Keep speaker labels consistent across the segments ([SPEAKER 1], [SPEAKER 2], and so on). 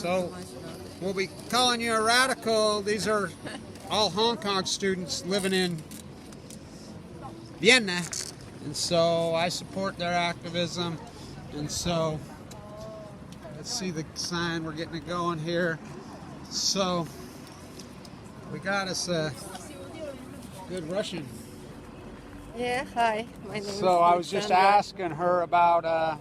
[SPEAKER 1] So we'll be calling you a radical. These are all Hong Kong students living in Vienna, and so I support their activism. And so let's see the sign. We're getting it going here. So we got us a good Russian.
[SPEAKER 2] Yeah, hi. My name is
[SPEAKER 1] So I was just asking her about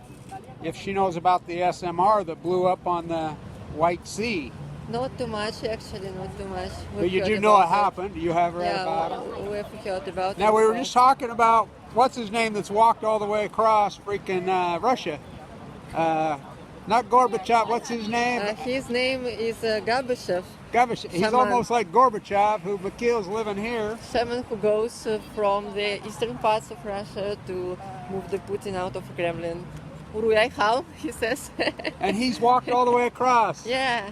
[SPEAKER 1] if she knows about the SMR that blew up on the White Sea.
[SPEAKER 2] Not too much, actually, not too much.
[SPEAKER 1] But you do know it happened. You have read about it.
[SPEAKER 2] Yeah, we've heard about it.
[SPEAKER 1] Now we were just talking about what's his name that's walked all the way across freaking Russia. Not Gorbachev. What's his name?
[SPEAKER 2] His name is Gorbachev.
[SPEAKER 1] Gorbachev. He's almost like Gorbachev, who Mikhail's living here.
[SPEAKER 2] Someone who goes from the eastern parts of Russia to move the Putin out of Kremlin. How he says.
[SPEAKER 1] And he's walked all the way across.
[SPEAKER 2] Yeah.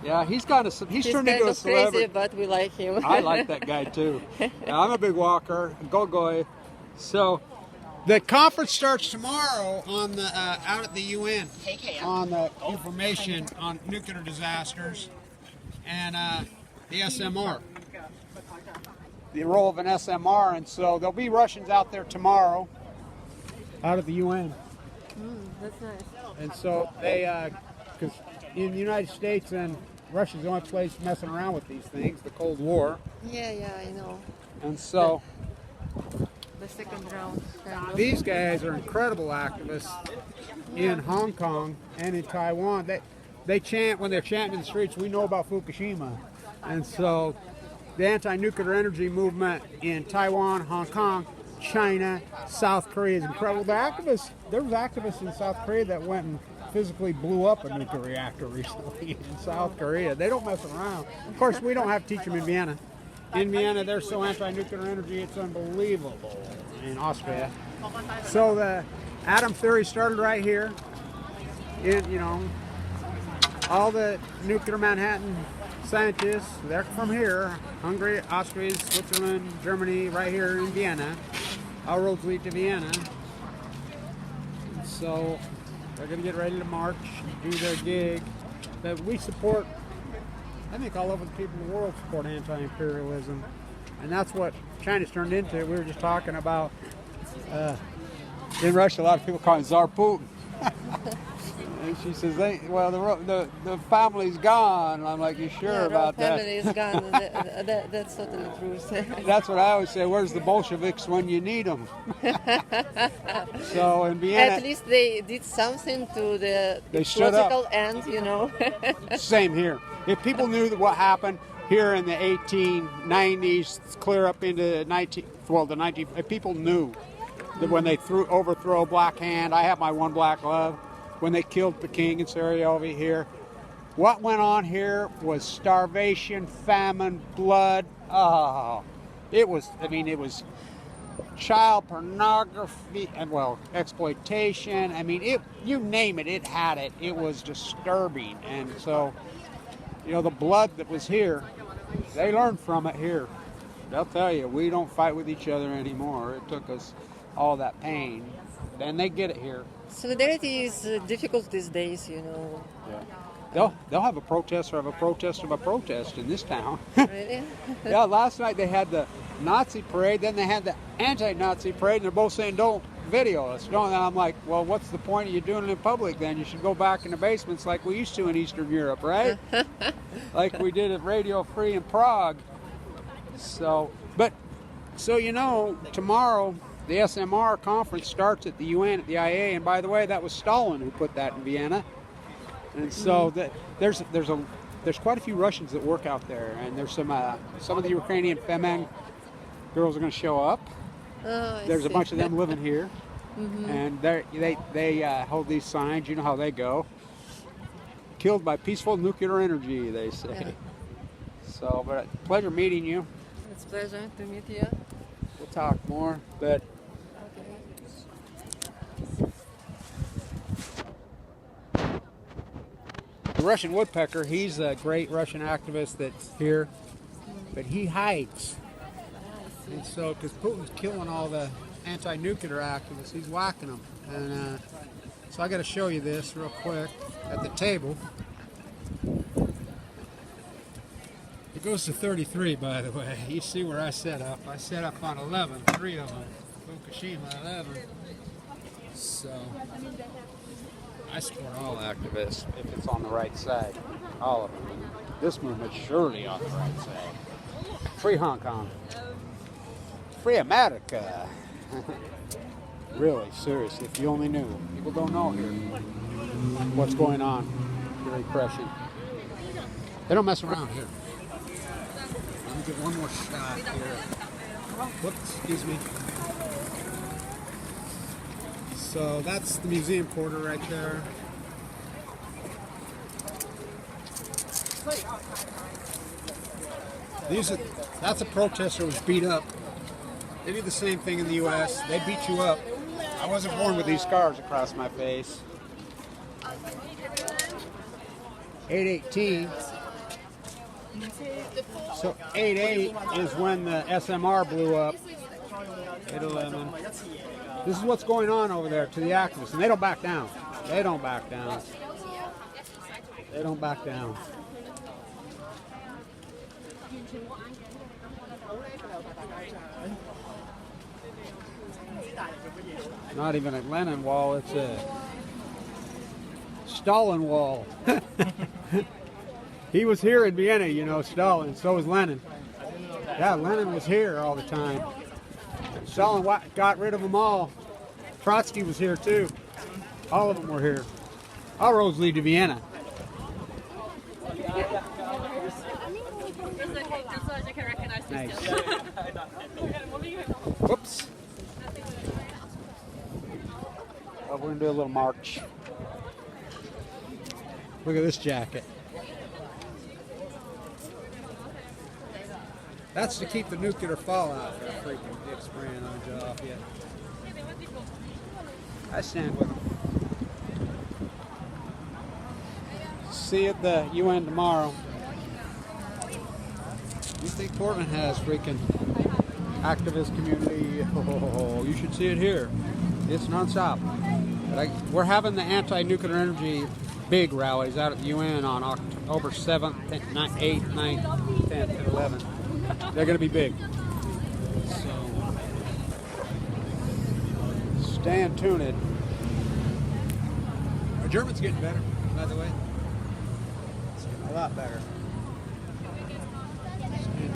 [SPEAKER 1] Yeah, he's turned into a celebrity.
[SPEAKER 2] Crazy, but we like him.
[SPEAKER 1] I like that guy too. Yeah, I'm a big walker. Gogoy. So the conference starts tomorrow on the out at the UN on the information on nuclear disasters and the SMR, the role of an SMR, and so there'll be Russians out there tomorrow out at the UN.
[SPEAKER 2] That's nice.
[SPEAKER 1] And so they, because in the United States and Russia's the only place messing around with these things, the Cold War.
[SPEAKER 2] Yeah, I know.
[SPEAKER 1] And so
[SPEAKER 2] The second round.
[SPEAKER 1] these guys are incredible activists in Hong Kong and in Taiwan. They chant, when they're chanting in the streets, we know about Fukushima. And so the anti-nuclear energy movement in Taiwan, Hong Kong, China, South Korea is incredible. There was activists in South Korea that went and physically blew up a nuclear reactor recently in South Korea. They don't mess around. Of course, we don't have to teach them in Vienna. In Vienna, they're so anti-nuclear energy, it's unbelievable. In Austria. So the atom theory started right here. All the nuclear Manhattan scientists, they're from here. Hungary, Austria, Switzerland, Germany, right here in Vienna. Our roads lead to Vienna. So they're going to get ready to march, do their gig. But we support, I think all over the people in the world support anti-imperialism. And that's what China's turned into. We were just talking about, in Russia, a lot of people call him Tsar Putin. And she says, the family's gone. And I'm like, you sure about that?
[SPEAKER 2] The family is gone. That's totally true.
[SPEAKER 1] That's what I always say. Where's the Bolsheviks when you need them? So in Vienna,
[SPEAKER 2] at least they did something to the
[SPEAKER 1] stood up.
[SPEAKER 2] political end,
[SPEAKER 1] Same here. If people knew that what happened here in the 1890s, clear up into the if people knew that when they overthrow Black Hand, I have my one black love. When they killed the king in Sarajevo here, what went on here was starvation, famine, blood. Oh, it was child pornography and exploitation. You name it, it had it. It was disturbing. And so, the blood that was here, they learned from it here. They'll tell you, we don't fight with each other anymore. It took us all that pain. And they get it here.
[SPEAKER 2] Solidarity is difficult these days,
[SPEAKER 1] Yeah. They'll have a protest of a protest of a protest in this town.
[SPEAKER 2] Really?
[SPEAKER 1] Yeah, last night they had the Nazi parade, then they had the anti-Nazi parade, and they're both saying, don't video us. Don't. And I'm like, well, what's the point of you doing it in public then? You should go back in the basements like we used to in Eastern Europe, right? Like we did at Radio Free in Prague. So tomorrow, the SMR conference starts at the UN at the IA, and by the way, that was Stalin who put that in Vienna. And so there's quite a few Russians that work out there, and there's some of the Ukrainian Femen girls are going to show up. There's a bunch of them living here, and they hold these signs. You know how they go. Killed by peaceful nuclear energy, they say. Yeah. So, but pleasure meeting you.
[SPEAKER 2] It's a pleasure to meet you.
[SPEAKER 1] We'll talk more, but. The Russian woodpecker, he's a great Russian activist that's here, but he hides. And so, because Putin's killing all the anti-nuclear activists, he's whacking them. And so I got to show you this real quick at the table. It goes to 33, by the way. You see where I set up. I set up on 11, 3 of them. Fukushima, 11. So, I support all activists if it's on the right side. All of them. This movement's surely on the right side. Free Hong Kong. Free America. Really, seriously, if you only knew. People don't know here what's going on. The repression. They don't mess around here. Let me get one more shot here. Whoops, excuse me. So that's the museum quarter right there. That's a protester who was beat up. They do the same thing in the U.S. They beat you up. I wasn't born with these scars across my face. 8/18. So 8/8 is when the SMR blew up. 8/11. This is what's going on over there to the activists, and they don't back down. They don't back down. They don't back down. Not even a Lenin wall, it's a Stalin wall. He was here in Vienna, you know, Stalin, so was Lenin. Yeah, Lenin was here all the time. Stalin got rid of them all. Trotsky was here too. All of them were here. All roads lead to Vienna. Nice. Whoops. Oh, we're going to do a little march. Look at this jacket. That's to keep the nuclear fallout. That freaking dick spraying on you off yet. I stand with them. See you at the UN tomorrow. You think Portland has freaking activist community? Oh, you should see it here. It's nonstop. But we're having the anti-nuclear energy big rallies out at the UN on October 7th, 8th, 9th, 10th, and 11th. They're going to be big. So, stand tuned. Our German's getting better, by the way. It's getting a lot better.